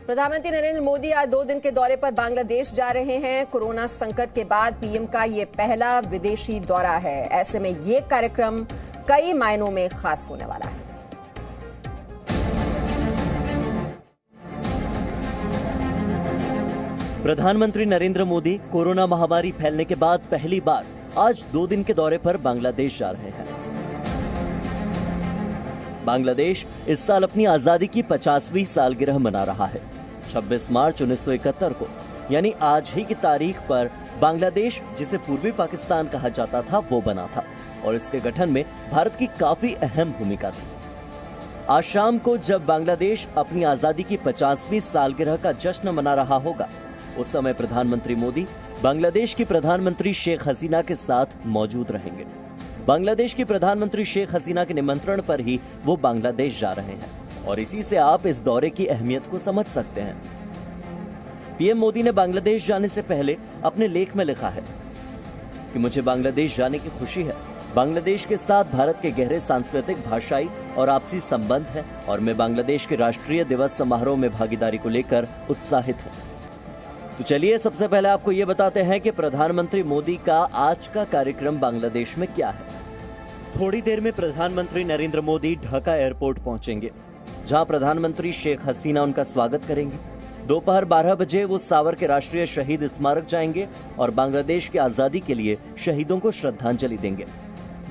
प्रधानमंत्री नरेंद्र मोदी आज 2 दिन के दौरे पर बांग्लादेश जा रहे हैं। कोरोना संकट के बाद पीएम का ये पहला विदेशी दौरा है। ऐसे में ये कार्यक्रम कई मायनों में खास होने वाला है। प्रधानमंत्री नरेंद्र मोदी कोरोना महामारी फैलने के बाद पहली बार आज 2 दिन के दौरे पर बांग्लादेश जा रहे हैं। बांग्लादेश इस साल अपनी आजादी की 50वीं सालगिरह मना रहा है। 26 मार्च 1971 को यानी आज ही की तारीख पर बांग्लादेश, जिसे पूर्वी पाकिस्तान कहा जाता था, वो बना था और इसके गठन में भारत की काफी अहम भूमिका थी। आज शाम को जब बांग्लादेश अपनी आजादी की 50वीं सालगिरह का जश्न मना रहा होगा, उस समय प्रधानमंत्री मोदी बांग्लादेश की प्रधानमंत्री शेख हसीना के साथ मौजूद रहेंगे। बांग्लादेश की प्रधानमंत्री शेख हसीना के निमंत्रण पर ही वो बांग्लादेश जा रहे हैं और इसी से आप इस दौरे की अहमियत को समझ सकते हैं। पीएम मोदी ने बांग्लादेश जाने से पहले अपने लेख में लिखा है कि मुझे बांग्लादेश जाने की खुशी है। बांग्लादेश के साथ भारत के गहरे सांस्कृतिक, भाषाई और आपसी संबंध है और मैं बांग्लादेश के राष्ट्रीय दिवस समारोह में भागीदारी को लेकर उत्साहित हूँ। तो चलिए सबसे पहले आपको ये बताते हैं कि प्रधानमंत्री मोदी का आज का कार्यक्रम बांग्लादेश में क्या है। थोड़ी देर में प्रधानमंत्री नरेंद्र मोदी ढाका एयरपोर्ट पहुंचेंगे, जहां प्रधानमंत्री शेख हसीना उनका स्वागत करेंगे। दोपहर 12 बजे वो सावर के राष्ट्रीय शहीद स्मारक जाएंगे और बांग्लादेश की आजादी के लिए शहीदों को श्रद्धांजलि देंगे।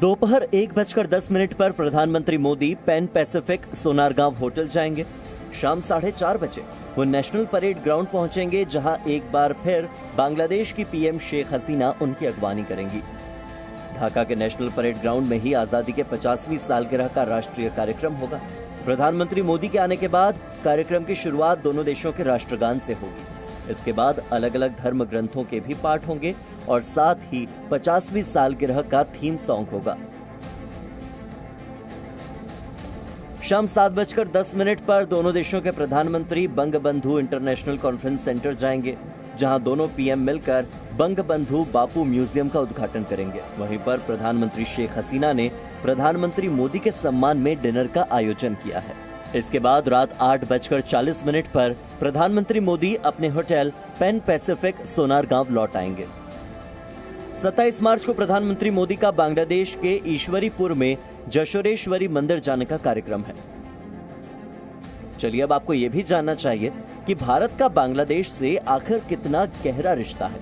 दोपहर 1:10 पर प्रधानमंत्री Modi pan Pacific Sonargaon hotel जाएंगे। शाम 4:30 बजे वो नेशनल परेड ग्राउंड पहुंचेंगे, जहां एक बार फिर बांग्लादेश की पीएम शेख हसीना उनकी अगवानी करेंगी। ढाका के नेशनल परेड ग्राउंड में ही आजादी के 50वीं सालगिरह का राष्ट्रीय कार्यक्रम होगा। प्रधानमंत्री मोदी के आने के बाद कार्यक्रम की शुरुआत दोनों देशों के राष्ट्रगान से होगी। इसके बाद अलग अलग धर्म ग्रंथों के भी पाठ होंगे और साथ ही 50वीं सालगिरह का थीम सॉन्ग होगा। शाम 7:10 पर दोनों देशों के प्रधानमंत्री बंगबंधु इंटरनेशनल कॉन्फ्रेंस सेंटर जाएंगे, जहां दोनों पीएम मिलकर बंगबंधु बापू म्यूजियम का उद्घाटन करेंगे। वहीं पर प्रधानमंत्री शेख हसीना ने प्रधानमंत्री मोदी के सम्मान में डिनर का आयोजन किया है। इसके बाद रात 8:40 पर प्रधानमंत्री मोदी अपने होटल पैन पैसिफिक सोनारगांव लौट आएंगे। 27 मार्च को प्रधानमंत्री मोदी का बांग्लादेश के ईश्वरीपुर में जशोरेश्वरी मंदिर जाने का कार्यक्रम है। चलिए अब आपको यह भी जानना चाहिए कि भारत का बांग्लादेश से आखिर कितना गहरा रिश्ता है।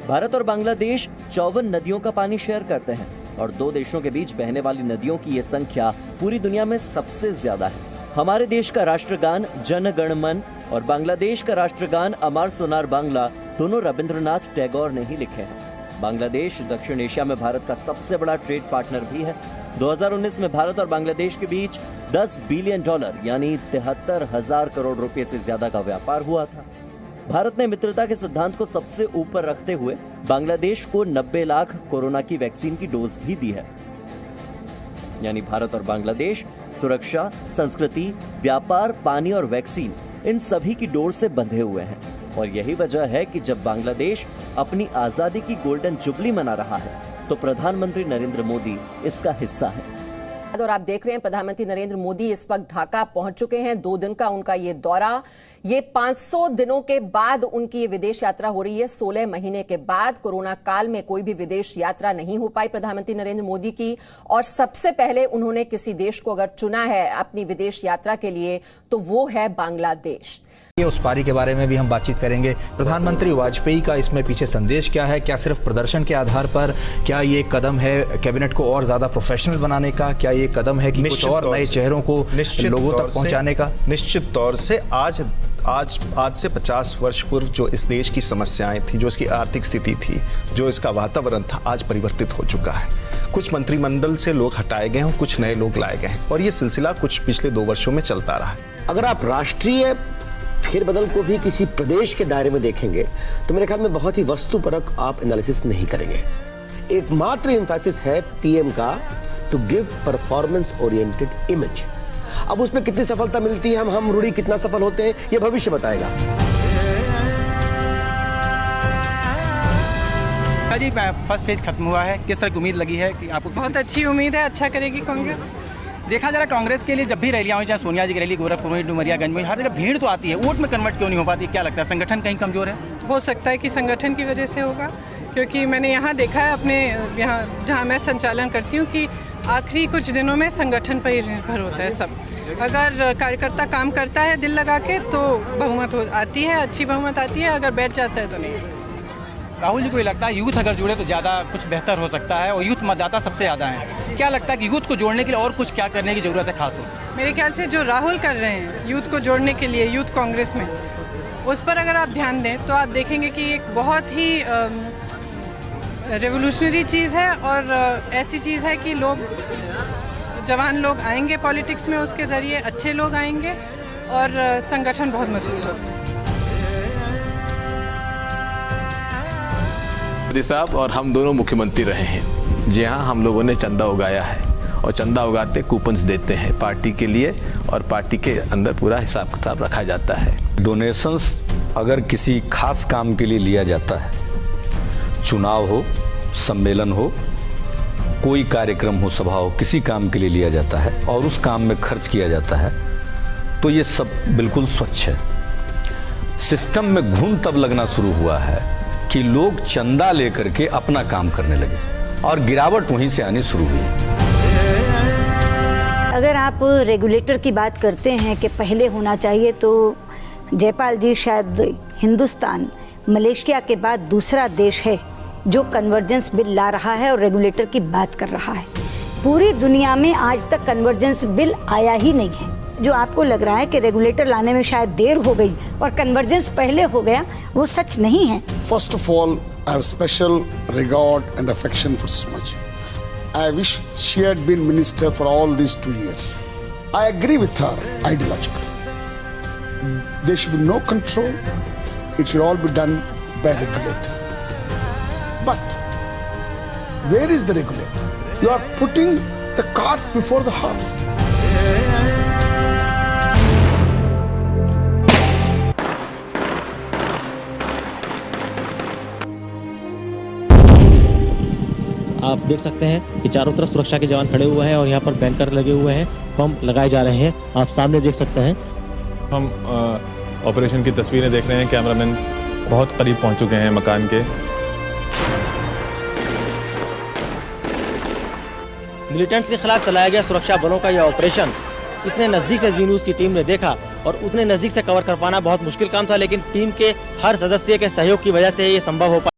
भारत और बांग्लादेश 54 नदियों का पानी शेयर करते हैं और दो देशों के बीच बहने वाली नदियों की यह संख्या पूरी दुनिया में सबसे ज्यादा है। हमारे देश का राष्ट्रगान जन गण मन और बांग्लादेश का राष्ट्रगान अमर सोनार बांग्ला दोनों रविंद्रनाथ टैगोर ने ही लिखे हैं। बांग्लादेश दक्षिण एशिया में भारत का सबसे बड़ा ट्रेड पार्टनर भी है। 2019 में भारत और बांग्लादेश के बीच $10 बिलियन यानी 73,000 करोड़ रुपए से ज्यादा का व्यापार हुआ था। भारत ने मित्रता के सिद्धांत को सबसे ऊपर रखते हुए बांग्लादेश को 90 लाख कोरोना की वैक्सीन की डोज भी दी है। यानी भारत और बांग्लादेश सुरक्षा, संस्कृति, व्यापार, पानी और वैक्सीन इन सभी की डोर से बंधे हुए हैं और यही वजह है कि जब बांग्लादेश अपनी आजादी की गोल्डन जुबली मना रहा है तो प्रधानमंत्री नरेंद्र मोदी इसका हिस्सा है। और आप देख रहे हैं प्रधानमंत्री नरेंद्र मोदी इस वक्त ढाका पहुंच चुके हैं। 2 दिन का उनका ये दौरा, ये 500 दिनों के बाद उनकी ये विदेश यात्रा हो रही है। 16 महीने के बाद कोरोना काल में कोई भी विदेश यात्रा नहीं हो पाई प्रधानमंत्री नरेंद्र मोदी की, और सबसे पहले उन्होंने किसी देश को अगर चुना है अपनी विदेश यात्रा के लिए तो वो है बांग्लादेश। उस पारी के बारे में भी हम बातचीत करेंगे। प्रधानमंत्री वाजपेयी का इसमें पीछे संदेश क्या है? क्या सिर्फ प्रदर्शन के आधार पर, क्या ये कदम है कैबिनेट को और ज्यादा प्रोफेशनल बनाने का? क्या ये कदम है कि कुछ और नए चेहरों को लोगों तक पहुंचाने का? निश्चित तौर से आज से 50 वर्ष पूर्व जो इस देश की समस्याएं थी, जो इसकी आर्थिक स्थिति थी, जो इसका वातावरण था, आज परिवर्तित हो चुका है। कुछ मंत्रिमंडल से लोग हटाए गए हैं, कुछ नए लोग लाए गए हैं और ये सिलसिला कुछ पिछले 2 वर्षों में चलता रहा है। अगर आप राष्ट्रीय फेरबदल को भी किसी प्रदेश के दायरे में देखेंगे तो मेरे ख्याल में बहुत ही वस्तुपरक आप एनालिसिस नहीं करेंगे। एकमात्र एम्फेसिस है पीएम का to give performance oriented image. अब उसमें कितनी सफलता मिलती है, हम रूढ़ी कितना सफल होते हैं, ये भविष्य बताएगा। जी फर्स्ट फेज खत्म हुआ है, किस तरह की उम्मीद लगी है कि आपको? बहुत अच्छी उम्मीद है, अच्छा करेगी कांग्रेस। देखा जा रहा है कांग्रेस के लिए जब भी रैलियां हुई, चाहे सोनिया जी की रैली गोरखपुर में, डुमरियागंज में, हर जगह भीड़ तो आती है, वोट में कन्वर्ट क्यों नहीं हो पाती? क्या लगता है संगठन कहीं कमजोर है? हो सकता है कि संगठन की वजह से होगा, क्योंकि मैंने यहाँ देखा है अपने यहाँ जहाँ मैं संचालन करती हूँ कि आखिरी कुछ दिनों में संगठन पर ही निर्भर होता है सब। अगर कार्यकर्ता काम करता है दिल लगा के तो बहुमत आती है, अच्छी बहुमत आती है, अगर बैठ जाता है तो नहीं। राहुल जी को ये लगता है यूथ अगर जुड़े तो ज़्यादा कुछ बेहतर हो सकता है, और यूथ मतदाता सबसे ज़्यादा है। क्या लगता है कि यूथ को जोड़ने के लिए और कुछ क्या करने की ज़रूरत है खासतौर से? मेरे ख्याल से जो राहुल कर रहे हैं यूथ को जोड़ने के लिए यूथ कांग्रेस में, उस पर अगर आप ध्यान दें तो आप देखेंगे कि एक बहुत ही रेवोल्यूशनरी चीज़ है, और ऐसी चीज़ है कि लोग, जवान लोग आएंगे पॉलिटिक्स में, उसके ज़रिए अच्छे लोग आएंगे और संगठन बहुत मजबूत होगा। मोदी साहब और हम दोनों मुख्यमंत्री रहे हैं। जी हाँ, हम लोगों ने चंदा उगाया है, और चंदा उगाते कूपन्स देते हैं पार्टी के लिए, और पार्टी के अंदर पूरा हिसाब किताब रखा जाता है। डोनेशंस अगर किसी खास काम के लिए लिया जाता है, चुनाव हो, सम्मेलन हो, कोई कार्यक्रम हो, सभा हो, किसी काम के लिए लिया जाता है और उस काम में खर्च किया जाता है, तो ये सब बिल्कुल स्वच्छ है। सिस्टम में घून तब लगना शुरू हुआ है कि लोग चंदा लेकर के अपना काम करने लगे, और गिरावट वहीं से आनी शुरू हुई। अगर आप रेगुलेटर की बात करते हैं कि पहले होना चाहिए, तो जयपाल जी शायद हिंदुस्तान मलेशिया के बाद दूसरा देश है जो कन्वर्जेंस बिल ला रहा है और रेगुलेटर की बात कर रहा है। पूरी दुनिया में आज तक कन्वर्जेंस बिल आया ही नहीं है। जो आपको लग रहा है कि रेगुलेटर लाने में शायद देर हो गई और कन्वर्जेंस पहले हो गया, वो सच नहीं है। First of all, I have special regard and affection for Sushma. I wish she had been minister for all these 2 years. I agree with her ideologically. There should be no control. It should all be done by regulator. But where is the regulator? You are putting the cart before the horse. आप देख सकते हैं कि चारों तरफ सुरक्षा के जवान खड़े हुए हैं और यहाँ पर बैंकर लगे हुए हैं, बम लगाए जा रहे हैं। आप सामने देख सकते हैं। हम ऑपरेशन की तस्वीरें देख रहे हैं। कैमरामैन बहुत करीब पहुंच चुके हैं मकान के। मिलिटेंट्स के खिलाफ चलाया गया सुरक्षा बलों का यह ऑपरेशन इतने नज़दीक से जी न्यूज़ की टीम ने देखा, और उतने नज़दीक से कवर कर पाना बहुत मुश्किल काम था, लेकिन टीम के हर सदस्य के सहयोग की वजह से ये संभव हो पाया।